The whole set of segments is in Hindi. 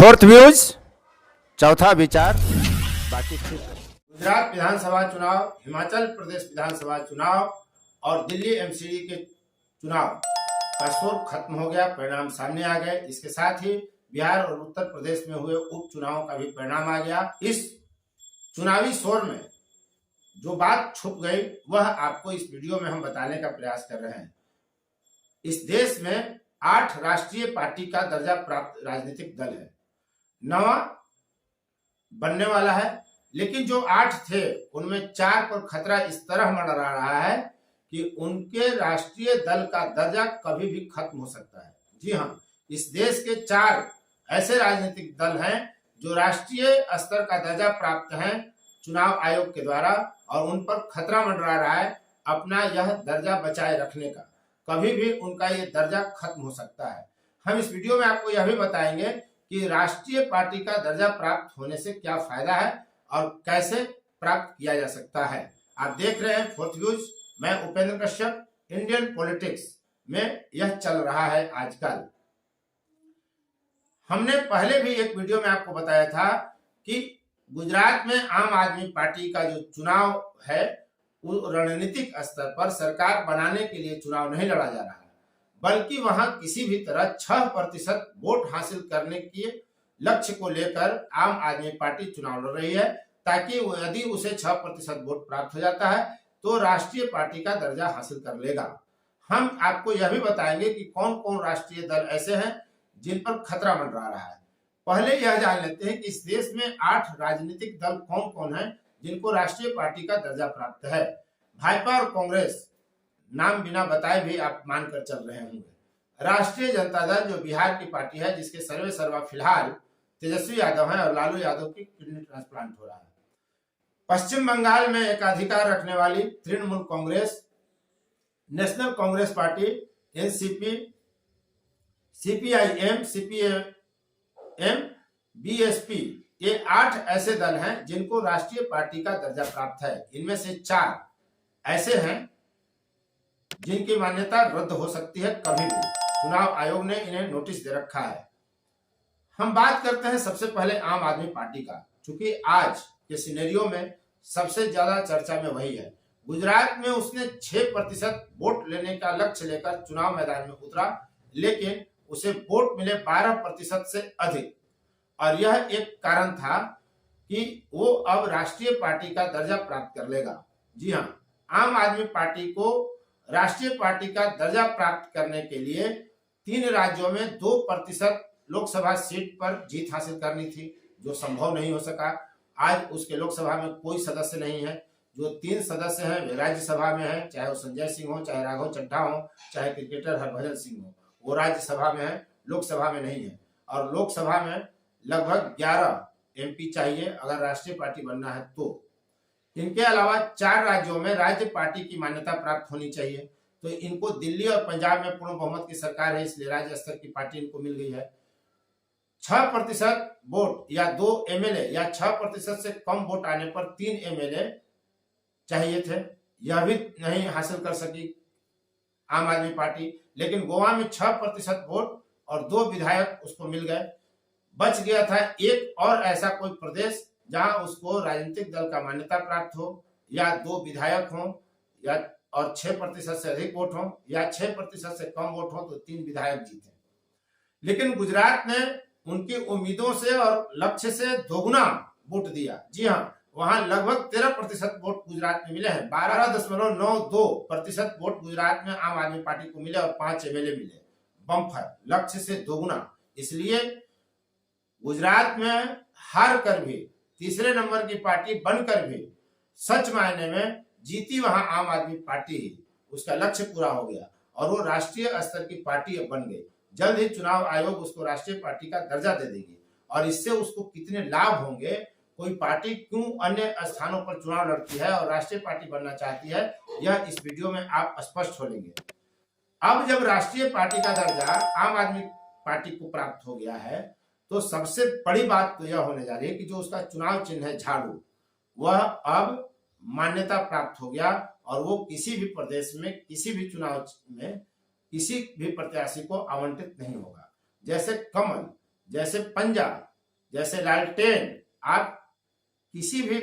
फोर्थ व्यूज, चौथा विचार, बाकी ठीक। गुजरात विधानसभा चुनाव, हिमाचल प्रदेश विधानसभा चुनाव और दिल्ली एमसीडी के चुनाव का शोर खत्म हो गया, परिणाम सामने आ गए। इसके साथ ही बिहार और उत्तर प्रदेश में हुए उपचुनावों का भी परिणाम आ गया। इस चुनावी शोर में जो बात छुप गई वह आपको इस वीडियो में हम बताने का प्रयास कर रहे हैं। इस देश में 8 राष्ट्रीय पार्टी का दर्जा प्राप्त राजनीतिक दल है, 9वां बनने वाला है, लेकिन जो 8 थे उनमें 4 पर खतरा इस तरह मंडरा रहा है कि उनके राष्ट्रीय दल का दर्जा कभी भी खत्म हो सकता है। जी हाँ, इस देश के 4 ऐसे राजनीतिक दल हैं जो राष्ट्रीय स्तर का दर्जा प्राप्त हैं चुनाव आयोग के द्वारा, और उन पर खतरा मंडरा रहा है अपना यह दर्जा बचाए रखने का। कभी भी उनका ये दर्जा खत्म हो सकता है। हम इस वीडियो में आपको यह भी बताएंगे कि राष्ट्रीय पार्टी का दर्जा प्राप्त होने से क्या फायदा है और कैसे प्राप्त किया जा सकता है। आप देख रहे हैं फोर्थ व्यूज, मैं उपेंद्र कश्यप। इंडियन पॉलिटिक्स में यह चल रहा है आजकल। हमने पहले भी एक वीडियो में आपको बताया था कि गुजरात में आम आदमी पार्टी का जो चुनाव है वो रणनीतिक स्तर पर सरकार बनाने के लिए चुनाव नहीं लड़ा जा रहा है, बल्कि वहां किसी भी तरह 6% वोट हासिल करने के लक्ष्य को लेकर आम आदमी पार्टी चुनाव लड़ रही है, ताकि यदि उसे 6% वोट प्राप्त हो जाता है तो राष्ट्रीय पार्टी का दर्जा हासिल कर लेगा। हम आपको यह भी बताएंगे कि कौन कौन राष्ट्रीय दल ऐसे हैं जिन पर खतरा मंडरा रहा है। पहले यह जान लेते हैं कि इस देश में 8 राजनीतिक दल कौन कौन है जिनको राष्ट्रीय पार्टी का दर्जा प्राप्त है। भाजपा और कांग्रेस नाम बिना बताए भी आप मानकर चल रहे होंगे। राष्ट्रीय जनता दल जो बिहार की पार्टी है, जिसके सर्वे सर्वा फिलहाल तेजस्वी यादव है और लालू यादव की किडनी ट्रांसप्लांट हो रहा है। पश्चिम बंगाल में एकाधिकार रखने वाली Trinamool Congress, national Congress party, NCP, CPIM, CPM, BSP, ये 8 ऐसे दल हैं जिनको राष्ट्रीय पार्टी का दर्जा प्राप्त है। इनमें से 4 ऐसे हैं जिनकी मान्यता रद्द हो सकती है कभी भी। चुनाव आयोग ने इन्हें नोटिस दे रखा है। हम बात करते हैं सबसे पहले आम आदमी पार्टी का, क्योंकि आज के सिनेरियो में सबसे ज्यादा चर्चा में वही है। गुजरात में उसने 6% वोट लेने का लक्ष्य लेकर चुनाव मैदान में उतरा, लेकिन उसे वोट मिले 12% से अधिक, और यह एक कारण था कि वो अब राष्ट्रीय पार्टी का दर्जा प्राप्त कर लेगा। जी हाँ, आम आदमी पार्टी को राष्ट्रीय पार्टी का दर्जा प्राप्त करने के लिए 3 राज्यों में 2% लोकसभा सीट पर जीत हासिल करनी थी, जो संभव नहीं हो सका। आज उसके लोकसभा में कोई सदस्य नहीं है। जो 3 सदस्य हैं वे राज्यसभा में हैं, चाहे वो संजय सिंह हो, चाहे राघव चड्ढा हो, चाहे क्रिकेटर हरभजन सिंह हो, वो राज्यसभा में है, लोकसभा में नहीं है। और लोकसभा में लगभग 11 एमपी चाहिए अगर राष्ट्रीय पार्टी बनना है तो। इनके अलावा 4 राज्यों में राज्य पार्टी की मान्यता प्राप्त होनी चाहिए, तो इनको दिल्ली और पंजाब में पूर्ण बहुमत की सरकार है, इसलिए राज्य स्तर की पार्टी इनको मिल गई है। 6% वोट या 2 एमएलए या 6% से कम वोट आने पर 3 एमएलए चाहिए थे, यह भी नहीं हासिल कर सकी आम आदमी पार्टी। लेकिन गोवा में 6% वोट और 2 विधायक उसको मिल गए। बच गया था एक और ऐसा कोई प्रदेश जहां उसको राजनीतिक दल का मान्यता प्राप्त हो, या 2 विधायक हो, या और 6% से अधिक वोट हो, या 6% से कम वोट हो तो 3 विधायक जीते। लेकिन गुजरात ने उनकी उम्मीदों से और लक्ष्य से दोगुना वोट दिया। जी हाँ, वहां लगभग 13% वोट गुजरात में मिले हैं। 12.92% वोट गुजरात में आम आदमी पार्टी को मिले और 5 एमएलए मिले। बम्पर लक्ष्य से दोगुना। इसलिए गुजरात में हार कर भी, तीसरे नंबर की पार्टी बनकर भी, सच मायने में जीती वहां आम आदमी पार्टी ही। उसका लक्ष्य पूरा हो गया और वो राष्ट्रीय स्तर की पार्टी अब बन गई। जल्द ही चुनाव आयोग उसको राष्ट्रीय पार्टी का दर्जा दे देगी, और इससे उसको कितने लाभ होंगे, कोई पार्टी क्यों अन्य स्थानों पर चुनाव लड़ती है और राष्ट्रीय पार्टी बनना चाहती है, यह इस वीडियो में आप स्पष्ट हो लेंगे। अब जब राष्ट्रीय पार्टी का दर्जा आम आदमी पार्टी को प्राप्त हो गया है, तो सबसे बड़ी बात तो यह होने जा रही है कि जो उसका चुनाव चिन्ह है झाड़ू, वह अब मान्यता प्राप्त हो गया, और वो किसी भी प्रदेश में किसी भी चुनाव में किसी भी प्रत्याशी को आवंटित नहीं होगा। जैसे कमल, जैसे पंजा, जैसे लालटेन, आप किसी भी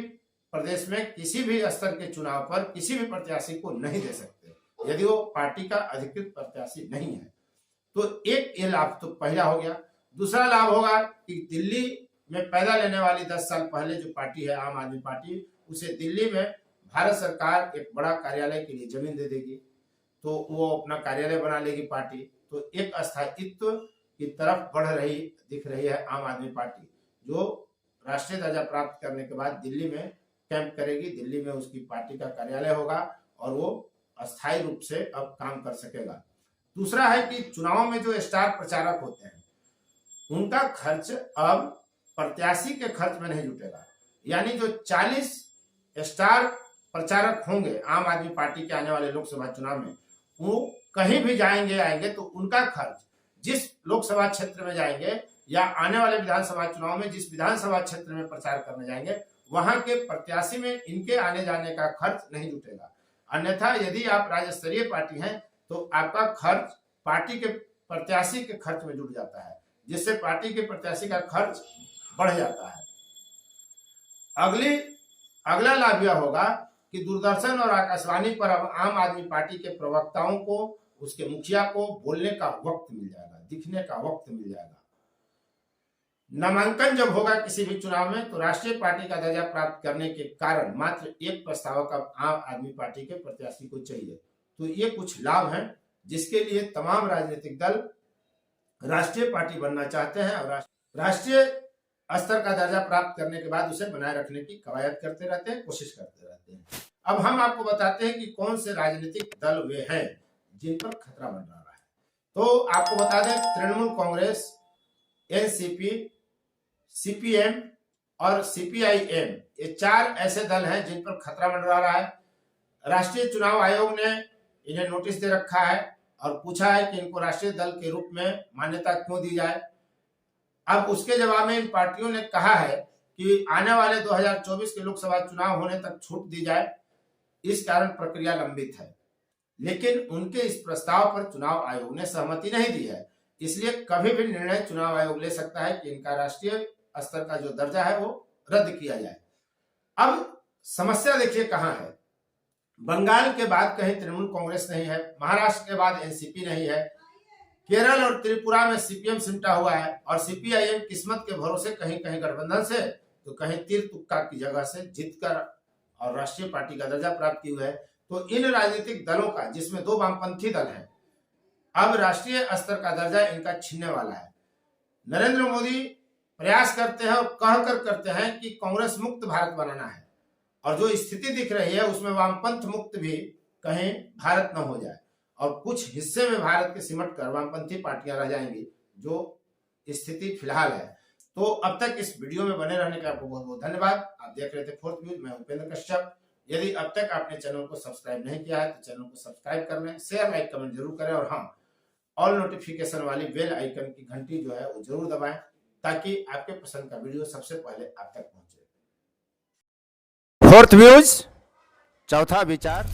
प्रदेश में किसी भी स्तर के चुनाव पर किसी भी प्रत्याशी को नहीं दे सकते यदि वो पार्टी का अधिकृत प्रत्याशी नहीं है। तो एक ये लाभ तो पहला हो गया। दूसरा लाभ होगा कि दिल्ली में पैदा लेने वाली 10 साल पहले जो पार्टी है आम आदमी पार्टी, उसे दिल्ली में भारत सरकार एक बड़ा कार्यालय के लिए जमीन दे देगी, तो वो अपना कार्यालय बना लेगी पार्टी। तो एक स्थायित्व की तरफ बढ़ रही दिख रही है आम आदमी पार्टी, जो राष्ट्रीय दर्जा प्राप्त करने के बाद दिल्ली में कैंप करेगी, दिल्ली में उसकी पार्टी का कार्यालय होगा और वो अस्थायी रूप से अब काम कर सकेगा। दूसरा है कि चुनाव में जो स्टार प्रचारक होते हैं उनका खर्च अब प्रत्याशी के खर्च में नहीं जुटेगा। यानी जो 40 स्टार प्रचारक होंगे आम आदमी पार्टी के आने वाले लोकसभा चुनाव में, वो कहीं भी जाएंगे आएंगे तो उनका खर्च जिस लोकसभा क्षेत्र में जाएंगे या आने वाले विधानसभा चुनाव में जिस विधानसभा क्षेत्र में प्रचार करने जाएंगे वहां के प्रत्याशी में इनके आने जाने का खर्च नहीं जुटेगा। अन्यथा यदि आप राज्य स्तरीय पार्टी हैं तो आपका खर्च पार्टी के प्रत्याशी के खर्च में जुट जाता है, जिससे पार्टी के प्रत्याशी का खर्च बढ़ जाता है। अगला लाभ यह होगा कि दूरदर्शन और आकाशवाणी पर अब आम आदमी पार्टी के प्रवक्ताओं को, उसके मुखिया को बोलने का वक्त मिल जाएगा, दिखने का वक्त मिल जाएगा। नामांकन जब होगा किसी भी चुनाव में तो राष्ट्रीय पार्टी का दर्जा प्राप्त करने के कारण मात्र एक प्रस्तावक अब आम आदमी पार्टी के प्रत्याशी को चाहिए। तो ये कुछ लाभ हैं जिसके लिए तमाम राजनीतिक दल राष्ट्रीय पार्टी बनना चाहते हैं और राष्ट्रीय स्तर का दर्जा प्राप्त करने के बाद उसे बनाए रखने की कवायद करते रहते हैं, कोशिश करते रहते हैं। अब हम आपको बताते हैं कि कौन से राजनीतिक दल वे हैं जिन पर खतरा मंडरा रहा है। तो आपको बता दें, तृणमूल कांग्रेस, एनसीपी, सीपीएम और सीपीआईएम, ये 4 ऐसे दल हैं जिन पर खतरा मंडरा रहा है। राष्ट्रीय चुनाव आयोग ने इन्हें नोटिस दे रखा है और पूछा है कि इनको राष्ट्रीय दल के रूप में मान्यता क्यों दी जाए। अब उसके जवाब में इन पार्टियों ने कहा है कि आने वाले 2024 के लोकसभा चुनाव होने तक छूट दी जाए, इस कारण प्रक्रिया लंबित है। लेकिन उनके इस प्रस्ताव पर चुनाव आयोग ने सहमति नहीं दी है, इसलिए कभी भी निर्णय चुनाव आयोग ले सकता है कि इनका राष्ट्रीय स्तर का जो दर्जा है वो रद्द किया जाए। अब समस्या देखिए कहां है। बंगाल के बाद कहीं तृणमूल कांग्रेस नहीं है, महाराष्ट्र के बाद एनसीपी नहीं है, केरल और त्रिपुरा में सीपीएम सिमटा हुआ है और सीपीआईएम किस्मत के भरोसे कहीं कहीं गठबंधन से तो कहीं तीर तुक्का की जगह से जीतकर और राष्ट्रीय पार्टी का दर्जा प्राप्त की हुआ है। तो इन राजनीतिक दलों का, जिसमें 2 वामपंथी दल हैं, अब राष्ट्रीय स्तर का दर्जा इनका छीनने वाला है। नरेंद्र मोदी प्रयास करते हैं और कहकर करते हैं कि कांग्रेस मुक्त भारत बनाना है और जो स्थिति दिख रही है उसमें वामपंथ मुक्त भी कहीं भारत न हो जाए और कुछ हिस्से में भारत के सिमट कर वामपंथी पार्टियां रह जाएंगी, जो स्थिति फिलहाल है। तो अब तक इस वीडियो में बने रहने का आपको बहुत बहुत धन्यवाद। आप देख रहे थे फोर्थ व्यूज, मैं उपेंद्र कश्यप। यदि अब तक आपने चैनल को सब्सक्राइब नहीं किया है तो चैनल को सब्सक्राइब कर लें, शेयर, लाइक, कमेंट जरूर करें और हाँ, ऑल नोटिफिकेशन वाली बेल आइकन की घंटी जो है वो जरूर दबाएं ताकि आपके पसंद का वीडियो सबसे पहले आप तक पहुंचे। फोर्थ व्यूज, चौथा विचार।